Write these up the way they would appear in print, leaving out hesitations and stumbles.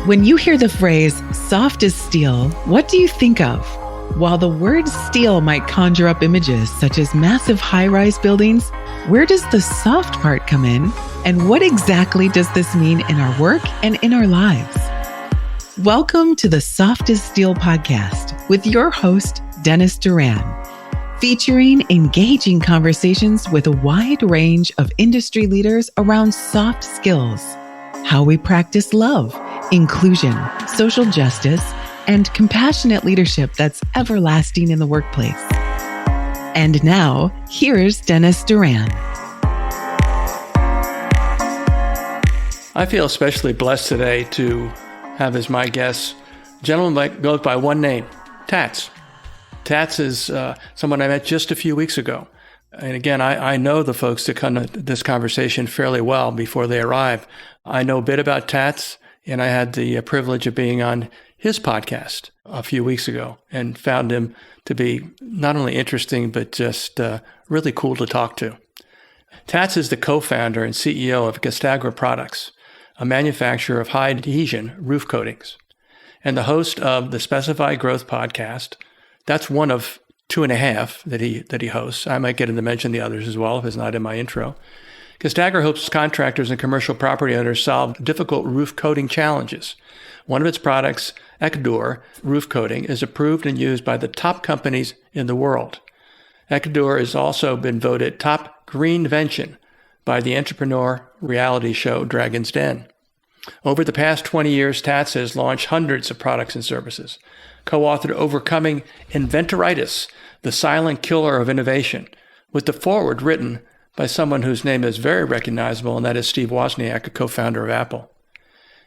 When you hear the phrase soft as steel, what do you think of? While the word steel might conjure up images such as massive high-rise buildings, where does the soft part come in? And what exactly does this mean in our work and in our lives? Welcome to the Soft as Steel podcast with your host, Dennis Doran, featuring engaging conversations with a wide range of industry leaders around soft skills, how we practice love, inclusion, social justice, and compassionate leadership that's everlasting in the workplace. And now, here's Dennis Doran. I feel especially blessed today to have as my guest a gentleman that goes by one name, Tats. Tats is someone I met just a few weeks ago. And again, I know the folks that come to this conversation fairly well before they arrive. I know a bit about Tats, and I had the privilege of being on his podcast a few weeks ago and found him to be not only interesting, but just really cool to talk to. Tats is the co-founder and CEO of Castagra Products, a manufacturer of high adhesion roof coatings, and the host of the Specified Growth podcast. That's one of 2.5 that he hosts. I might get him to mention the others as well if it's not in my intro. Castagra helps contractors and commercial property owners solve difficult roof coating challenges. One of its products, Nakagawa roof coating, is approved and used by the top companies in the world. Nakagawa has also been voted top green invention by the entrepreneur reality show Dragon's Den. Over the past 20 years, Tats has launched hundreds of products and services, co-authored Overcoming Inventoritis, the silent killer of innovation, with the foreword written by someone whose name is very recognizable, and that is Steve Wozniak, a co-founder of Apple.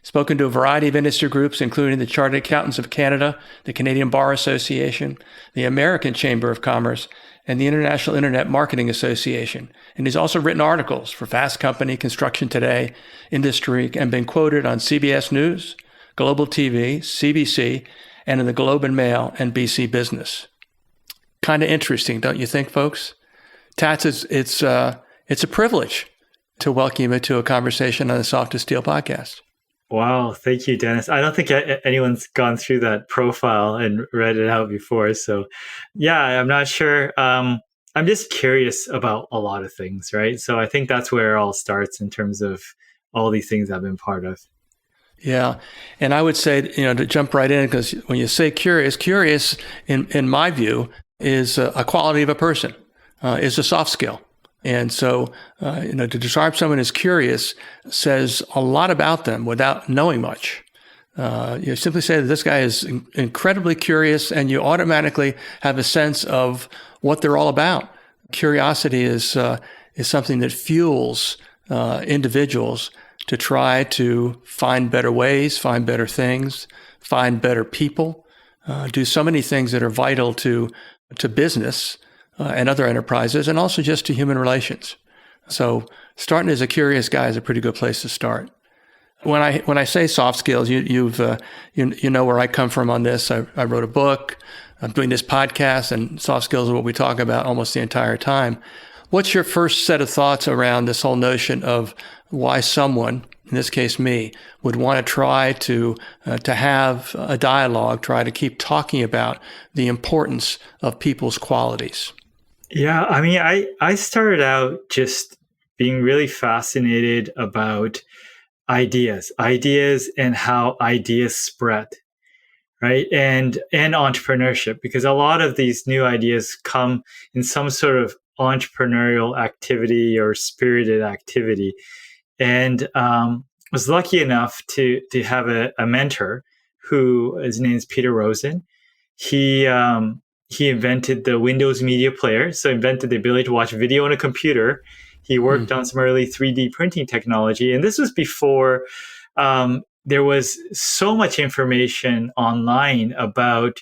Spoken to a variety of industry groups, including the Chartered Accountants of Canada, the Canadian Bar Association, the American Chamber of Commerce, and the International Internet Marketing Association. And he's also written articles for Fast Company, Construction Today, Industry, and been quoted on CBS News, Global TV, CBC, and in the Globe and Mail and BC Business. Kind of interesting, don't you think, folks? Tats, it's a privilege to welcome you to a conversation on the Soft as Steel podcast. Wow, thank you, Dennis. I don't think anyone's gone through that profile and read it out before. So yeah, I'm not sure. I'm just curious about a lot of things, right? So I think that's where it all starts in terms of all these things I've been part of. Yeah. And I would say, to jump right in, because when you say curious in my view is a quality of a person. Is a soft skill. And so, to describe someone as curious says a lot about them without knowing much. You simply say that this guy is incredibly curious, and you automatically have a sense of what they're all about. Curiosity is something that fuels individuals to try to find better ways, find better things, find better people, do so many things that are vital to business and other enterprises, and also just to human relations. So starting as a curious guy is a pretty good place to start. When I say soft skills, you know where I come from on this. I wrote a book. I'm doing this podcast, and soft skills are what we talk about almost the entire time. What's your first set of thoughts around this whole notion of why someone, in this case me, would want to try to have a dialogue, try to keep talking about the importance of people's qualities? Yeah, I mean, I started out just being really fascinated about ideas and how ideas spread, right? And entrepreneurship, because a lot of these new ideas come in some sort of entrepreneurial activity or spirited activity. And was lucky enough to have a mentor who, his name is Peter Rosen. He invented the Windows Media Player, so invented the ability to watch video on a computer. He worked on some early 3D printing technology, and this was before there was so much information online about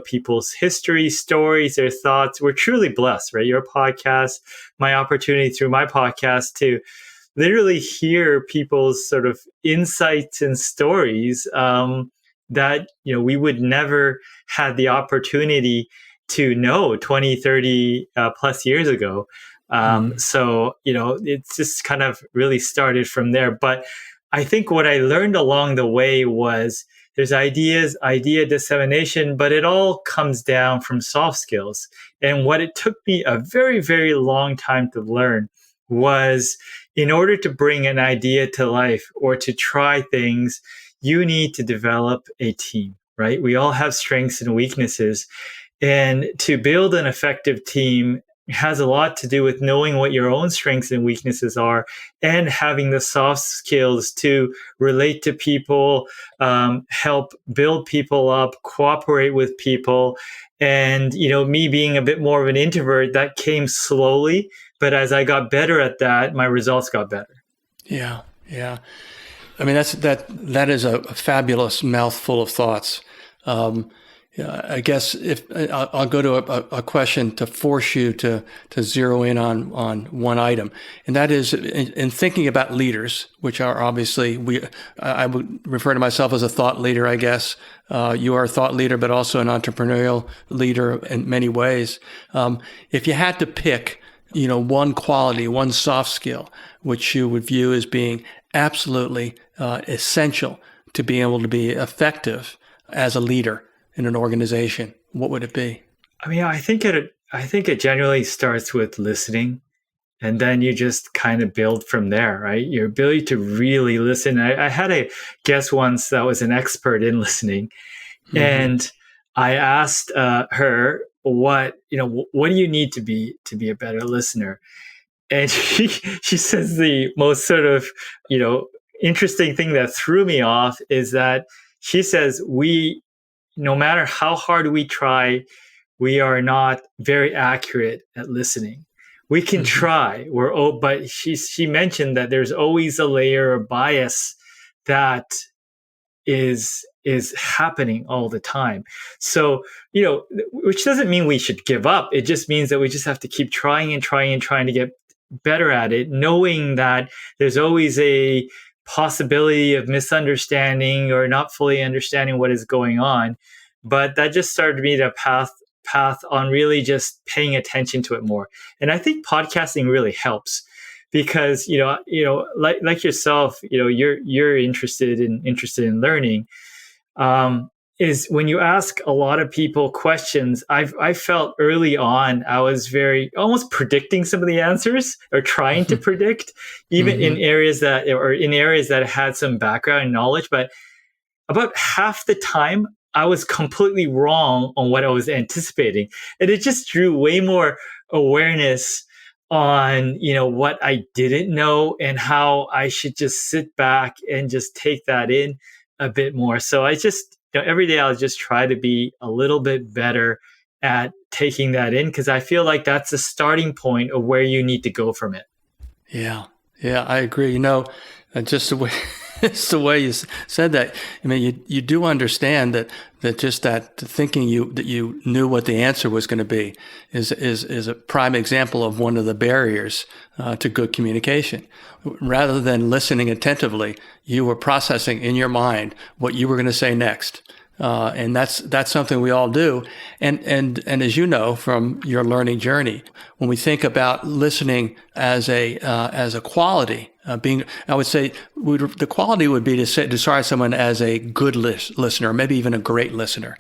people's history, stories, their thoughts. We're truly blessed, right? Your podcast, my opportunity through my podcast to literally hear people's sort of insights and stories that we would never had the opportunity to know 20, 30 plus years ago. So, it's just kind of really started from there. But I think what I learned along the way was there's idea dissemination, but it all comes down from soft skills. And what it took me a very, very long time to learn was in order to bring an idea to life or to try things, you need to develop a team, right? We all have strengths and weaknesses. And to build an effective team has a lot to do with knowing what your own strengths and weaknesses are and having the soft skills to relate to people, help build people up, cooperate with people. And, me being a bit more of an introvert, that came slowly. But as I got better at that, my results got better. Yeah. Yeah. I mean, that is a fabulous mouthful of thoughts. Yeah, I guess if I'll go to a question to force you to zero in on one item, and that is in thinking about leaders, which are obviously I would refer to myself as a thought leader, I guess. You are a thought leader, but also an entrepreneurial leader in many ways. If you had to pick, one quality, one soft skill, which you would view as being absolutely essential to being able to be effective as a leader in an organization, what would it be? I mean, I think it generally starts with listening, and then you just kind of build from there, right? Your ability to really listen. I had a guest once that was an expert in listening, and I asked her, what do you need to be a better listener? And she says the most sort of interesting thing that threw me off is that she says no matter how hard we try, we are not very accurate at listening. We can try. But she mentioned that there's always a layer of bias that is happening all the time. So, which doesn't mean we should give up. It just means that we just have to keep trying and trying and trying to get better at it, knowing that there's always a possibility of misunderstanding or not fully understanding what is going on. But that just started me to path on really just paying attention to it more. And I think podcasting really helps because, like yourself, you're interested in learning. Is when you ask a lot of people questions, I felt early on I was very almost predicting some of the answers or trying to predict, even in areas that had some background and knowledge. But about half the time, I was completely wrong on what I was anticipating, and it just drew way more awareness on what I didn't know and how I should just sit back and just take that in a bit more. So I just every day I'll just try to be a little bit better at taking that in because I feel like that's the starting point of where you need to go from it. Yeah, I agree. Just the way it's the way you said that. I mean, you do understand that just that thinking that you knew what the answer was going to be is a prime example of one of the barriers to good communication. Rather than listening attentively, you were processing in your mind what you were going to say next. And that's something we all do. And as you know from your learning journey, when we think about listening as a quality, I would say the quality would be to describe someone as a good listener, maybe even a great listener.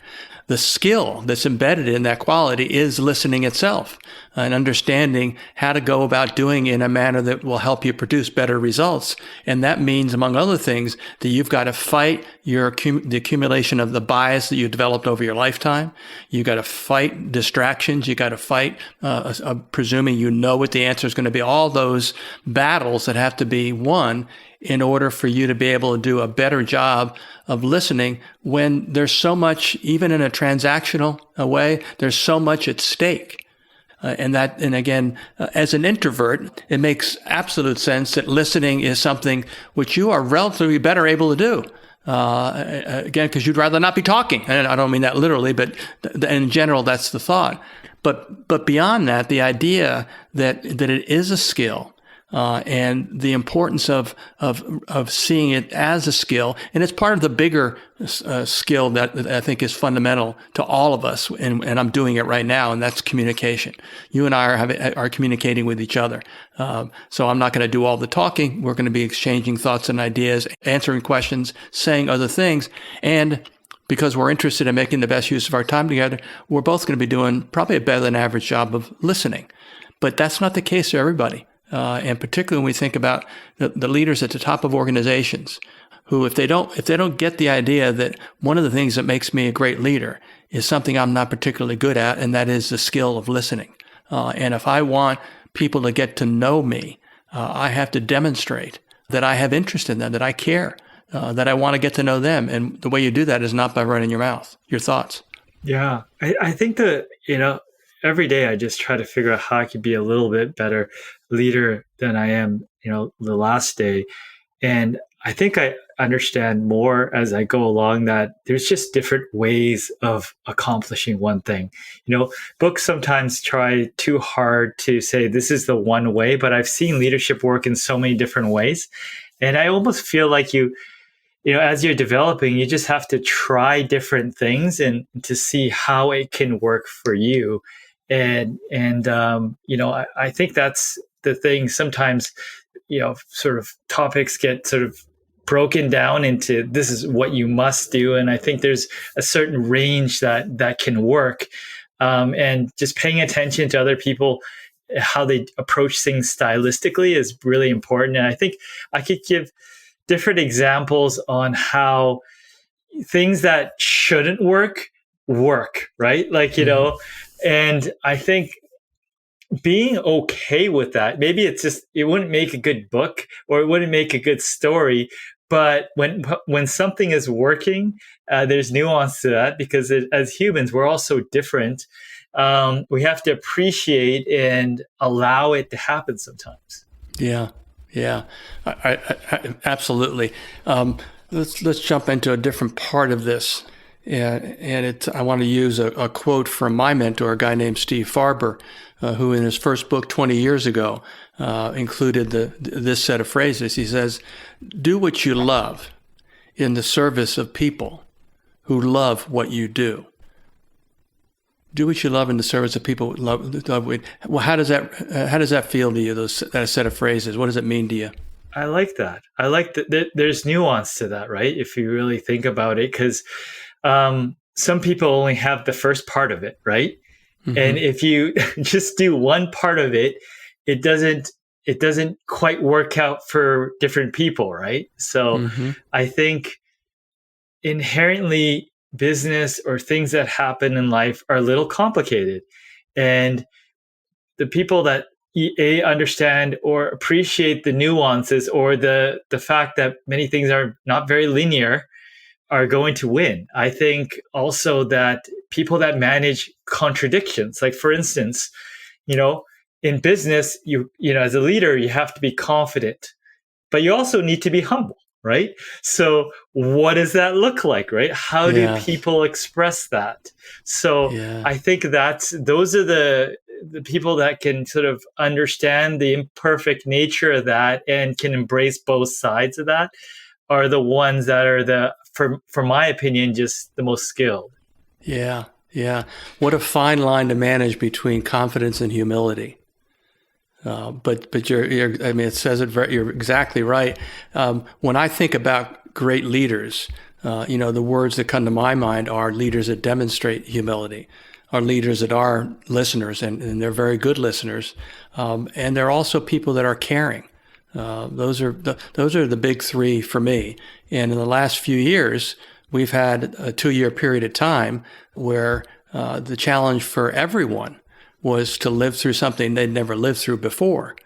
The skill that's embedded in that quality is listening itself and understanding how to go about doing it in a manner that will help you produce better results. And that means, among other things, that you've got to fight the accumulation of the bias that you've developed over your lifetime. You've got to fight distractions. You've got to fight presuming you know what the answer is going to be. All those battles that have to be won in order for you to be able to do a better job of listening when there's so much, even in a transactional way, there's so much at stake. And again, as an introvert, it makes absolute sense that listening is something which you are relatively better able to do. Again, because you'd rather not be talking. And I don't mean that literally, but in general, that's the thought. But beyond that, the idea that it is a skill, and the importance of seeing it as a skill. And it's part of the bigger skill that I think is fundamental to all of us. And I'm doing it right now, and that's communication. You and I are communicating with each other. So I'm not going to do all the talking. We're going to be exchanging thoughts and ideas, answering questions, saying other things. And because we're interested in making the best use of our time together, we're both going to be doing probably a better than average job of listening. But that's not the case for everybody. And particularly when we think about the leaders at the top of organizations, who if they don't get the idea that one of the things that makes me a great leader is something I'm not particularly good at, and that is the skill of listening. And if I want people to get to know me, I have to demonstrate that I have interest in them, that I care, that I want to get to know them. And the way you do that is not by running your mouth. Your thoughts. Yeah, I think that, every day I just try to figure out how I could be a little bit better leader than I am, the last day. And I think I understand more as I go along that there's just different ways of accomplishing one thing. Books sometimes try too hard to say this is the one way, but I've seen leadership work in so many different ways. And I almost feel like as you're developing, you just have to try different things and to see how it can work for you. And I think that's the thing. Sometimes, sort of topics get sort of broken down into this is what you must do. And I think there's a certain range that can work. And just paying attention to other people, how they approach things stylistically is really important. And I think I could give different examples on how things that shouldn't work, right? Like, and I think being okay with that, maybe it wouldn't make a good book or it wouldn't make a good story. But when something is working, there's nuance to that because as humans, we're all so different. We have to appreciate and allow it to happen sometimes. Yeah. I absolutely. Let's jump into a different part of this. And I want to use a quote from my mentor, a guy named Steve Farber, who in his first book 20 years ago included this set of phrases. He says, "Do what you love in the service of people who love what you do." Do what you love in the service of people who love it. Well, how does that feel to you? That set of phrases. What does it mean to you? I like that. I like that. There's nuance to that, right? If you really think about it, because some people only have the first part of it, right? Mm-hmm. And if you just do one part of it, it doesn't quite work out for different people, right? So I think inherently business or things that happen in life are a little complicated. And the people that understand or appreciate the nuances or the fact that many things are not very linear are going to win. I think also that people that manage contradictions, like for instance, in business, you as a leader, you have to be confident, but you also need to be humble, right? So what does that look like, right? How do people express that? So I think those are the people that can sort of understand the imperfect nature of that and can embrace both sides of that are the ones that are for my opinion, just the most skilled. Yeah. What a fine line to manage between confidence and humility. But you're I mean, it says it you're exactly right. When I think about great leaders, the words that come to my mind are leaders that demonstrate humility, are leaders that are listeners, and they're very good listeners. And they're also people that are caring. Those are the big three for me. And in the last few years, we've had a 2-year period of time where the challenge for everyone was to live through something they'd never lived through before.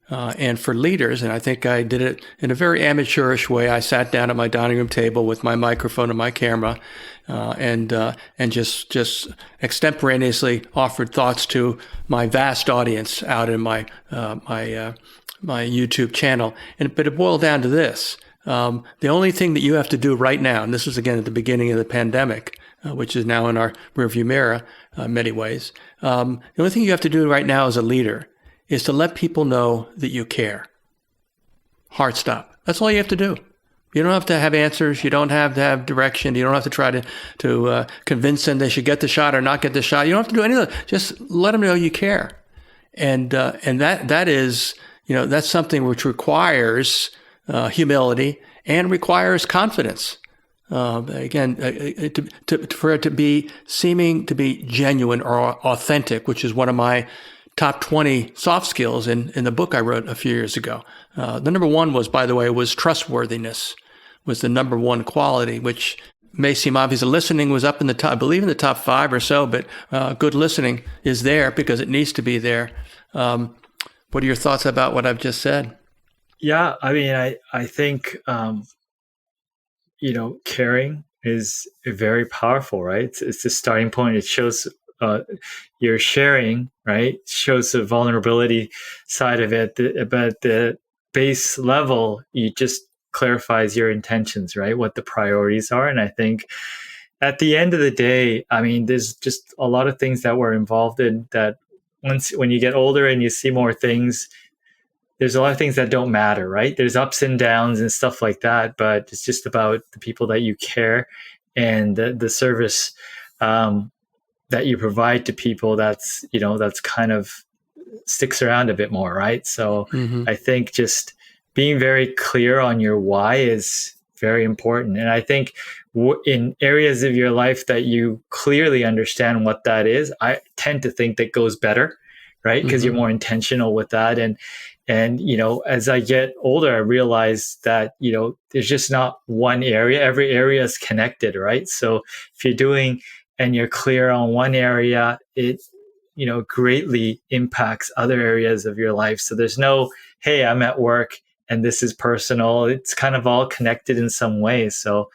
And for leaders, and I think I did it in a very amateurish way, I sat down at my dining room table with my microphone and my camera and just extemporaneously offered thoughts to my vast audience out in my YouTube channel. But it boiled down to this. The only thing that you have to do right now, and this was again at the beginning of the pandemic, which is now in our rearview mirror in many ways, the only thing you have to do right now as a leader is to let people know that you care. heart stop. That's all you have to do. You don't have to have answers. You don't have to have direction. You don't have to try to convince them they should get the shot or not get the shot. You don't have to do any of that. Just let them know you care. And that is, that's something which requires humility and requires confidence. Again, for it to be seeming to be genuine or authentic, which is one of my top 20 soft skills in the book I wrote a few years ago. The number one was, by the way, was trustworthiness, was the number one quality, which may seem obvious. Listening was up in the top, I believe in the top 5 or so, but good listening is there because it needs to be there. What are your thoughts about what I've just said? Yeah, I mean, I think, caring is very powerful, right? It's the starting point. It shows your sharing, right? Shows the vulnerability side of it, but the base level, you just clarifies your intentions, right? What the priorities are. And I think at the end of the day, I mean, there's just a lot of things that we're involved in that when you get older and you see more things, there's a lot of things that don't matter, right? There's ups and downs and stuff like that, but it's just about the people that you care and the service that you provide to people. That's kind of sticks around a bit more, right? So I think just being very clear on your why is very important. And I think in areas of your life that you clearly understand what that is, I tend to think that goes better, right? Because you're more intentional with that. And as I get older, I realize that, there's just not one area. Every area is connected, right? So if you're doing and you're clear on one area, it, greatly impacts other areas of your life. So there's no, hey, I'm at work and this is personal. It's kind of all connected in some way. So,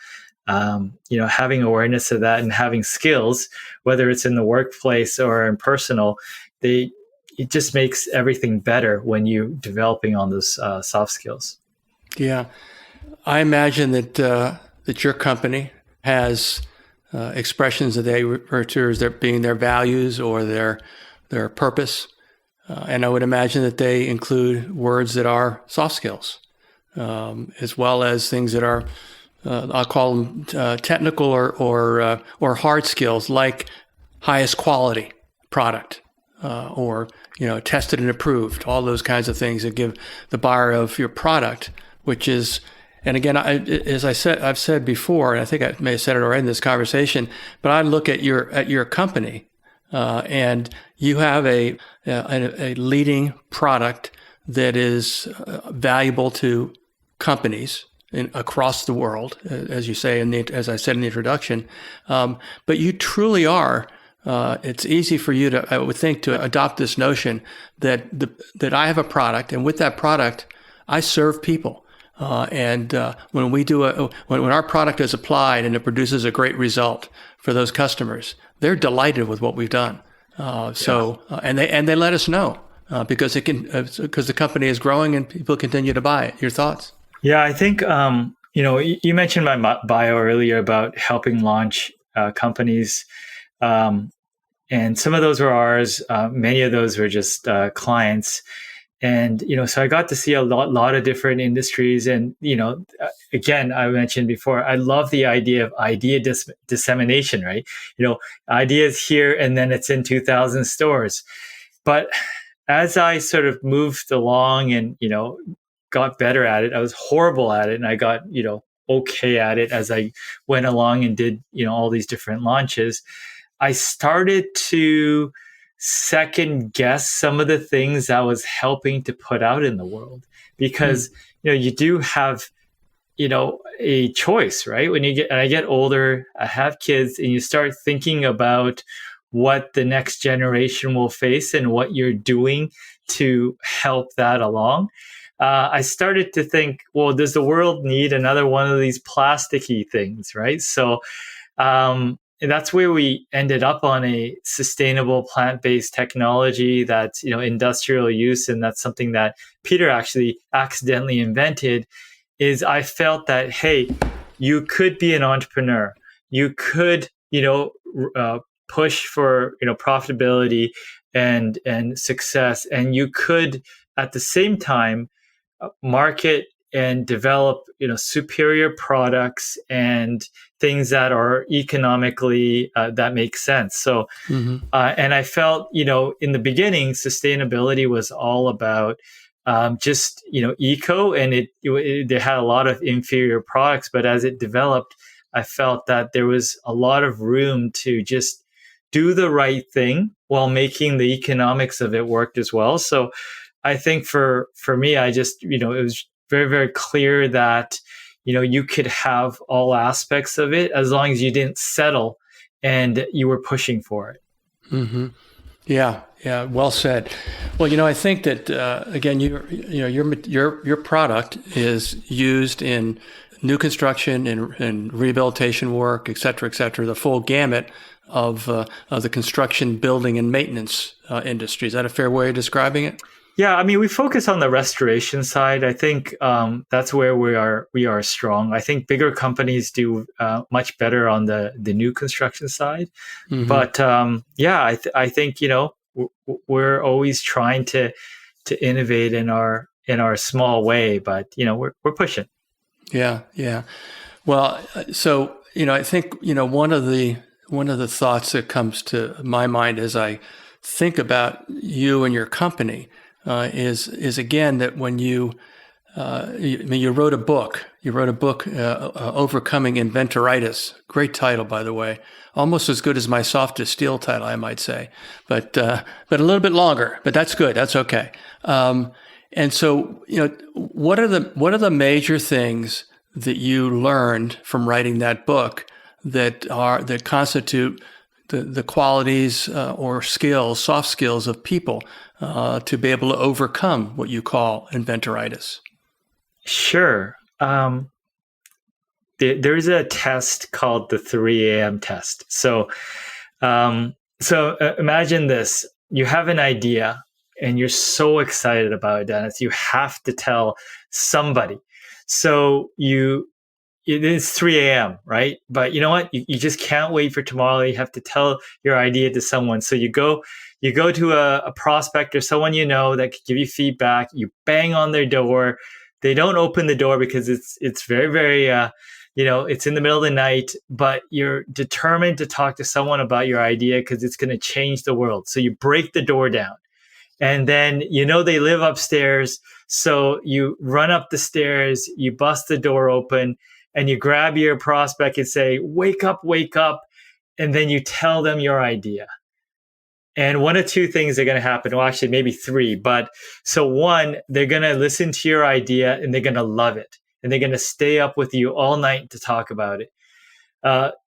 having awareness of that and having skills, whether it's in the workplace or in personal, it just makes everything better when you're developing on those soft skills. Yeah. I imagine that your company has expressions that they refer to as being their values or their purpose. And I would imagine that they include words that are soft skills, as well as things that are, I'll call them technical or hard skills, like highest quality product, or tested and approved. All those kinds of things that give the buyer of your product, which is. And again, I've said before, and I think I may have said it already in this conversation, but I look at your company, and you have a leading product that is valuable to companies across the world, as you say, as I said in the introduction. But you truly are. It's easy for you to, I would think, to adopt this notion that I have a product, and with that product, I serve people. And when we do when our product is applied and it produces a great result for those customers, they're delighted with what we've done. And they let us know because the company is growing and people continue to buy it. Your thoughts? Yeah, I think you mentioned my bio earlier about helping launch companies, and some of those were ours. Many of those were just clients. And, so I got to see a lot of different industries. And, again, I mentioned before, I love the idea of idea dissemination, right? Ideas here and then it's in 2,000 stores. But as I sort of moved along and, got better at it, I was horrible at it. And I got, okay at it as I went along and did, all these different launches. I started to second guess some of the things I was helping to put out in the world, because you do have a choice, right? When I get older, I have kids, and you start thinking about what the next generation will face and what you're doing to help that along. I started to think, well, does the world need another one of these plasticky things, right? So and that's where we ended up on a sustainable plant-based technology that's, industrial use. And that's something that Peter actually accidentally invented. Is I felt that, hey, you could be an entrepreneur. You could, push for, profitability and success. And you could, at the same time, market and develop, superior products and things that are economically that make sense. So, and I felt, in the beginning, sustainability was all about just eco, and they had a lot of inferior products. But as it developed, I felt that there was a lot of room to just do the right thing while making the economics of it work as well. So I think for me, I just, it was very, very clear that, you could have all aspects of it as long as you didn't settle and you were pushing for it. Mm-hmm. Yeah. Well said. Well, I think that, again, your product is used in new construction and rehabilitation work, et cetera, the full gamut of the construction, building, and maintenance industry. Is that a fair way of describing it? Yeah, I mean, we focus on the restoration side. I think that's where we are strong. I think bigger companies do much better on the new construction side. Mm-hmm. But I think we're always trying to innovate in our small way. But we're pushing. Yeah. Well, so I think one of the thoughts that comes to my mind as I think about you and your company is again that when you wrote a book, Overcoming Inventoritis. Great title, by the way. Almost as good as my Soft as Steel title, I might say, but a little bit longer. But that's good. That's okay. And so, what are the major things that you learned from writing that book that constitute the qualities or skills, soft skills of people to be able to overcome what you call inventoritis? Sure. There's a test called the 3 a.m. test. So imagine this. You have an idea and you're so excited about it, Dennis. You have to tell somebody. So it is 3 a.m., right? But you know what? You just can't wait for tomorrow. You have to tell your idea to someone. So you go to a prospect or someone that could give you feedback. You bang on their door. They don't open the door because it's very, very, it's in the middle of the night, but you're determined to talk to someone about your idea because it's going to change the world. So you break the door down. And then, they live upstairs. So you run up the stairs, you bust the door open, and you grab your prospect and say, wake up. And then you tell them your idea. And one of two things are going to happen. Well, actually, maybe three. But so one, they're going to listen to your idea and they're going to love it. And they're going to stay up with you all night to talk about it.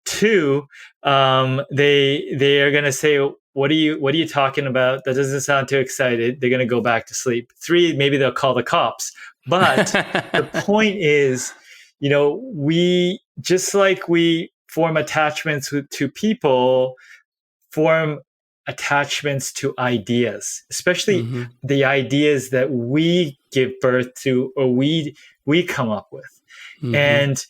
Two, they are going to say, what are you talking about? That doesn't sound too excited. They're going to go back to sleep. Three, maybe they'll call the cops. But the point is, we, just like we form attachments to people, form attachments to ideas, especially the ideas that we give birth to or we come up with. And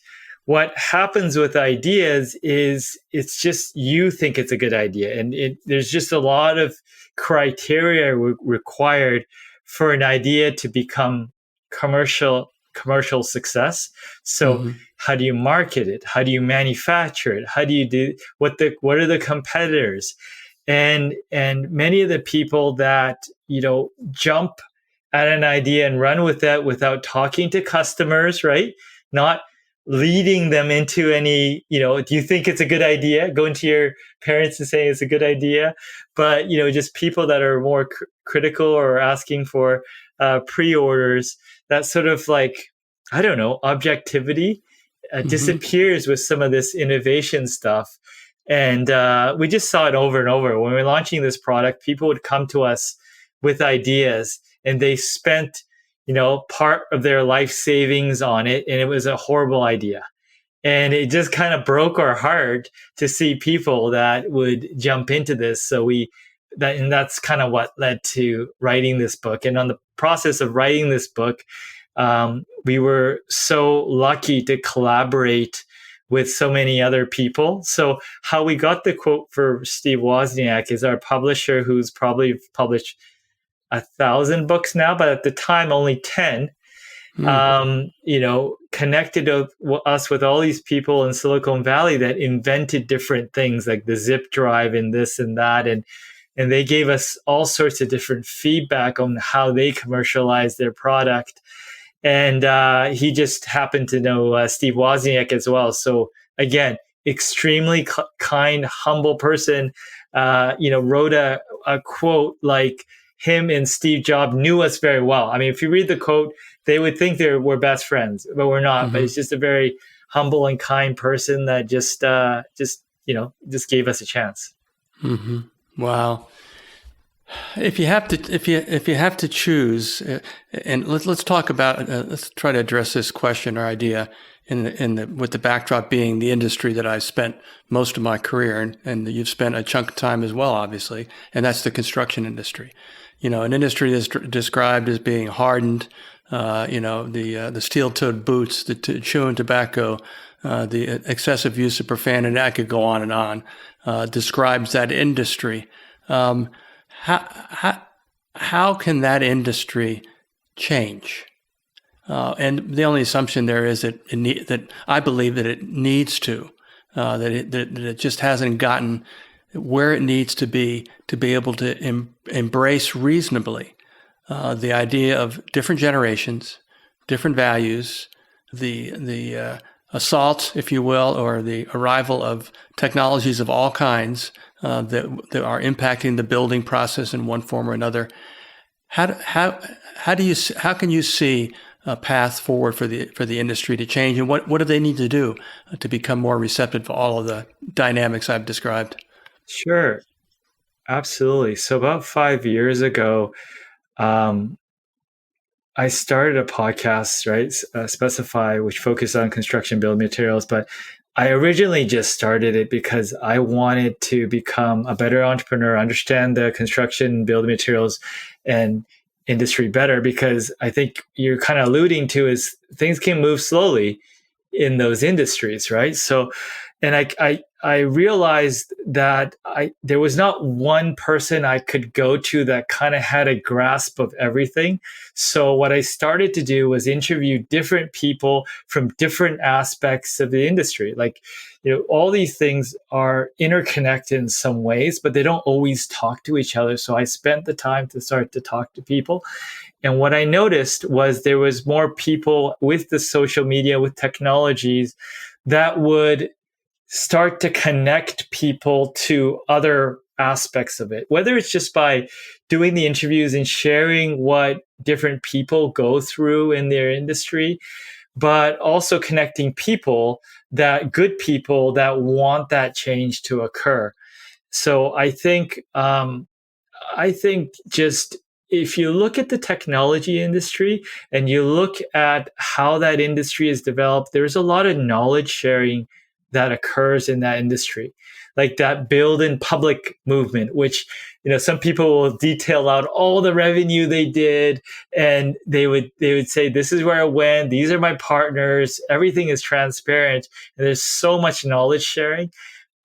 what happens with ideas is it's just you think it's a good idea. And there's just a lot of criteria required for an idea to become commercial success. So how do you market it? How do you manufacture it? How do you do what are the competitors? And many of the people that, jump at an idea and run with that without talking to customers, right? Not leading them into any, do you think it's a good idea? Going to your parents and saying it's a good idea. But, just people that are more critical or asking for pre-orders, that sort of objectivity disappears with some of this innovation stuff. And we just saw it over and over. When we were launching this product, people would come to us with ideas and they spent, part of their life savings on it. And it was a horrible idea. And it just kind of broke our heart to see people that would jump into this. And that's kind of what led to writing this book. And on the process of writing this book, we were so lucky to collaborate with so many other people. So how we got the quote for Steve Wozniak is our publisher, who's probably published 1,000 books now, but at the time only 10. connected us with all these people in Silicon Valley that invented different things like the zip drive and this and that. And they gave us all sorts of different feedback on how they commercialize their product. And he just happened to know Steve Wozniak as well. So again, extremely kind, humble person. Wrote a quote like him and Steve Jobs knew us very well. I mean, if you read the quote, they would think we're best friends, but we're not. Mm-hmm. But he's just a very humble and kind person that just gave us a chance. Mm-hmm. Wow. If you have to choose, and let's talk about let's try to address this question or idea with the backdrop being the industry that I spent most of my career, and you've spent a chunk of time as well, obviously, and that's the construction industry. An industry that's described as being hardened. The steel-toed boots, the chewing tobacco, the excessive use of profanity. I could go on and on. Describes that industry. How can that industry change? And the only assumption there is that I believe that it needs to, that it just hasn't gotten where it needs to be able to embrace reasonably the idea of different generations, different values, the assault, if you will, or the arrival of technologies of all kinds that are impacting the building process in one form or another. How can you see a path forward for the industry to change, and what do they need to do to become more receptive to all of the dynamics I've described? Sure, absolutely. So about 5 years ago, I started a podcast, right? Specify, which focused on construction building materials, but I originally just started it because I wanted to become a better entrepreneur, understand the construction building materials and industry better, because I think you're kind of alluding to is things can move slowly in those industries, right? So, and I realized that there was not one person I could go to that kind of had a grasp of everything. So what I started to do was interview different people from different aspects of the industry. Like, all these things are interconnected in some ways, but they don't always talk to each other. So I spent the time to start to talk to people. And what I noticed was there was more people with the social media, with technologies that would start to connect people to other aspects of it, whether it's just by doing the interviews and sharing what different people go through in their industry, but also connecting good people that want that change to occur. So I think just if you look at the technology industry and you look at how that industry is developed, there's a lot of knowledge sharing that occurs in that industry, like that build in public movement, which, some people will detail out all the revenue they did, and they would say, this is where I went, these are my partners, everything is transparent, and there's so much knowledge sharing.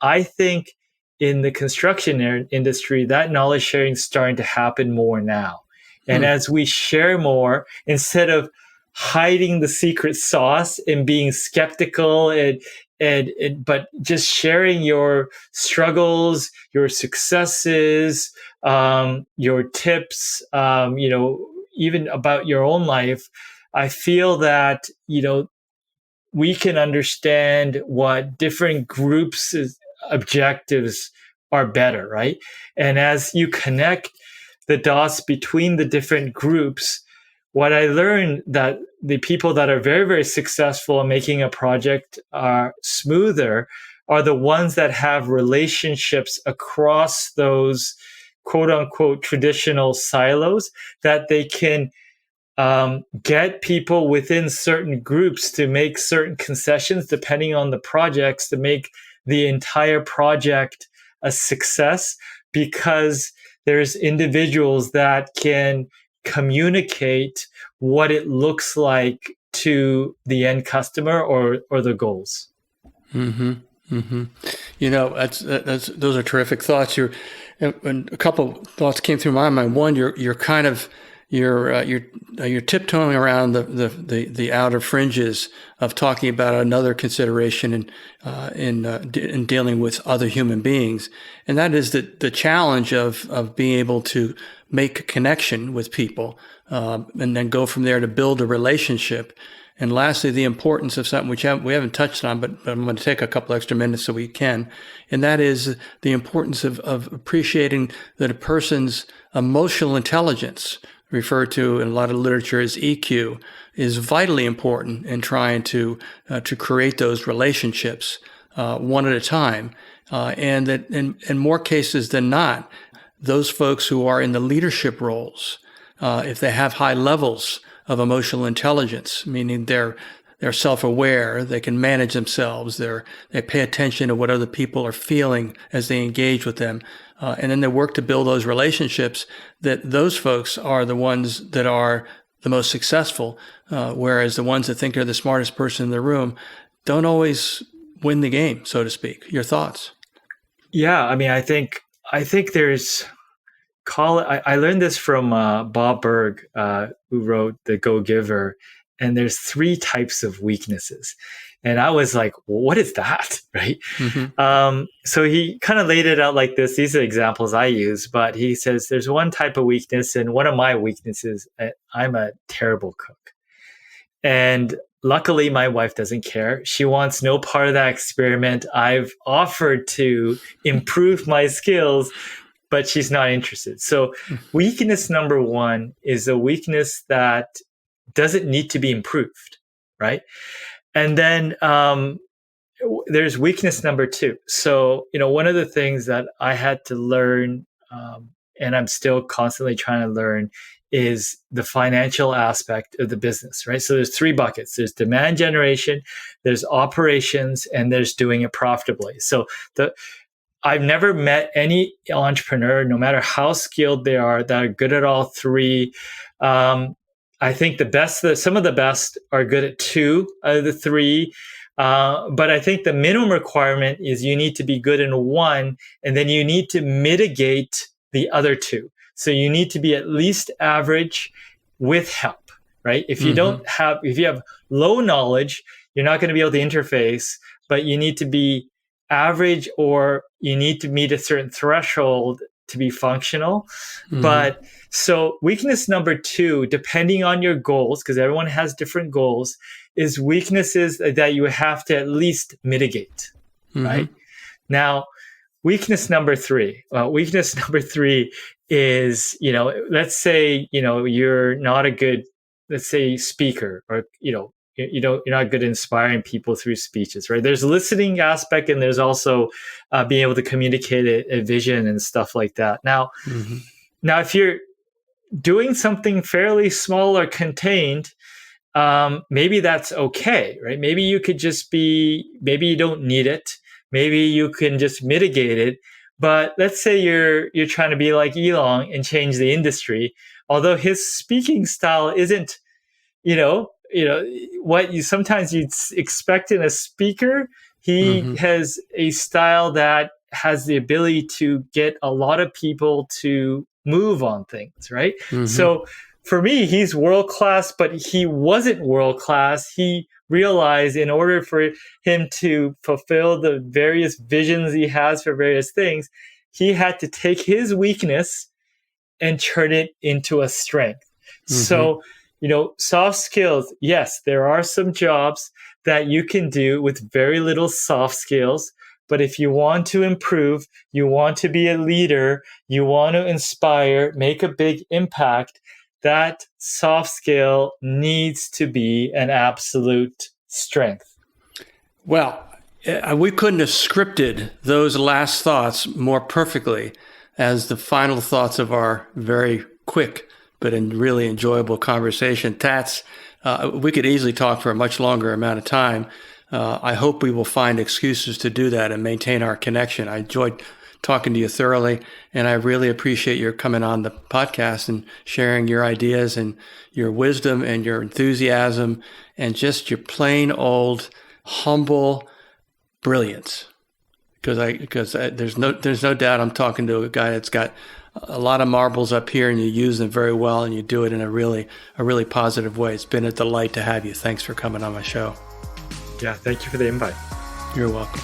I think in the construction industry, that knowledge sharing is starting to happen more now. And as we share more, instead of hiding the secret sauce and being skeptical but just sharing your struggles, your successes, your tips, even about your own life, I feel that, we can understand what different groups' objectives are better, right? And as you connect the dots between the different groups, what I learned that the people that are very, very successful in making a project smoother are the ones that have relationships across those quote unquote traditional silos, that they can get people within certain groups to make certain concessions depending on the projects to make the entire project a success, because there's individuals that can communicate what it looks like to the end customer or the goals. Mm-hmm. Mm-hmm. Those are terrific thoughts. And a couple thoughts came through my mind. One, you're kind of you're tiptoeing around the outer fringes of talking about another consideration in dealing with other human beings, and that is the challenge of being able to make a connection with people, and then go from there to build a relationship. And lastly, the importance of something which we haven't touched on, but I'm going to take a couple extra minutes so we can, and that is the importance of appreciating that a person's emotional intelligence, referred to in a lot of literature as EQ, is vitally important in trying to create those relationships one at a time, and that in more cases than not, those folks who are in the leadership roles, if they have high levels of emotional intelligence, meaning they're self-aware, they can manage themselves, they pay attention to what other people are feeling as they engage with them, and then they work to build those relationships, that those folks are the ones that are the most successful, whereas the ones that think they're the smartest person in the room don't always win the game, so to speak. Your thoughts? Yeah, I mean, I think there's I learned this from Bob Berg, who wrote The Go-Giver, and there's 3 types of weaknesses. And I was like, well, what is that? Right? Mm-hmm. So he kind of laid it out like this. These are examples I use, but he says there's one type of weakness, and one of my weaknesses, I'm a terrible cook. And luckily, my wife doesn't care. She wants no part of that experiment. I've offered to improve my skills, but she's not interested. So weakness number 1 is a weakness that doesn't need to be improved, right? And then there's weakness number 2. So, one of the things that I had to learn, and I'm still constantly trying to learn, is the financial aspect of the business, right? So there's 3 buckets. There's demand generation, there's operations, and there's doing it profitably. So I've never met any entrepreneur, no matter how skilled they are, that are good at all 3. I think some of the best are good at 2 out of the 3. But I think the minimum requirement is you need to be good in 1, and then you need to mitigate the other 2. So you need to be at least average with help, right? If you if you have low knowledge, you're not going to be able to interface, but you need to be average, or you need to meet a certain threshold to be functional. But so weakness number 2, depending on your goals, because everyone has different goals, is weaknesses that you have to at least mitigate, right? Now, weakness number 3. Weakness number 3 is, let's say, you're not a good, let's say, speaker, or, you're not good at inspiring people through speeches, right? There's a listening aspect, and there's also being able to communicate a vision and stuff like that. Now, if you're doing something fairly small or contained, maybe that's okay, right? Maybe you could just maybe you don't need it. Maybe you can just mitigate it. But let's say you're trying to be like Elon and change the industry, although his speaking style isn't, what you sometimes you'd expect in a speaker. He has a style that has the ability to get a lot of people to move on things, right? So for me, he's world-class, but he wasn't world-class. He realized in order for him to fulfill the various visions he has for various things, he had to take his weakness and turn it into a strength. So, soft skills, yes, there are some jobs that you can do with very little soft skills. But if you want to improve, you want to be a leader, you want to inspire, make a big impact, that soft skill needs to be an absolute strength. Well, we couldn't have scripted those last thoughts more perfectly as the final thoughts of our very quick but really enjoyable conversation. Tats, we could easily talk for a much longer amount of time. I hope we will find excuses to do that and maintain our connection. I enjoyed talking to you thoroughly, and I really appreciate your coming on the podcast and sharing your ideas and your wisdom and your enthusiasm and just your plain old humble brilliance. Because there's no doubt I'm talking to a guy that's got a lot of marbles up here, and you use them very well, and you do it in a really positive way. It's been a delight to have you. Thanks for coming on my show. Yeah, thank you for the invite. You're welcome.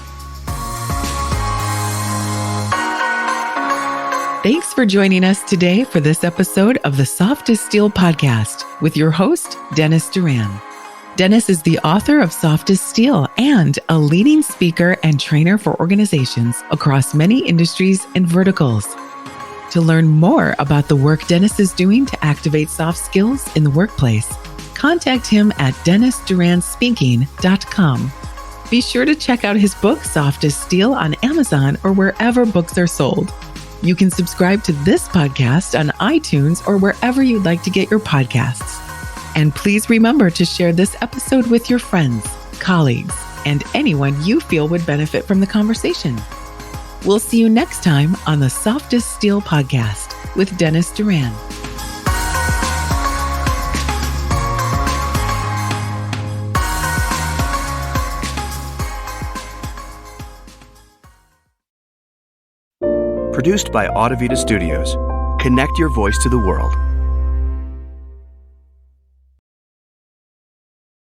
Thanks for joining us today for this episode of the Soft as Steel podcast with your host, Dennis Doran. Dennis is the author of Soft as Steel and a leading speaker and trainer for organizations across many industries and verticals. To learn more about the work Dennis is doing to activate soft skills in the workplace, contact him at DennisDuranSpeaking.com. Be sure to check out his book, Soft as Steel, on Amazon or wherever books are sold. You can subscribe to this podcast on iTunes or wherever you'd like to get your podcasts. And please remember to share this episode with your friends, colleagues, and anyone you feel would benefit from the conversation. We'll see you next time on the Soft as Steel podcast with Dennis Doran. Produced by Audavita Studios. Connect your voice to the world.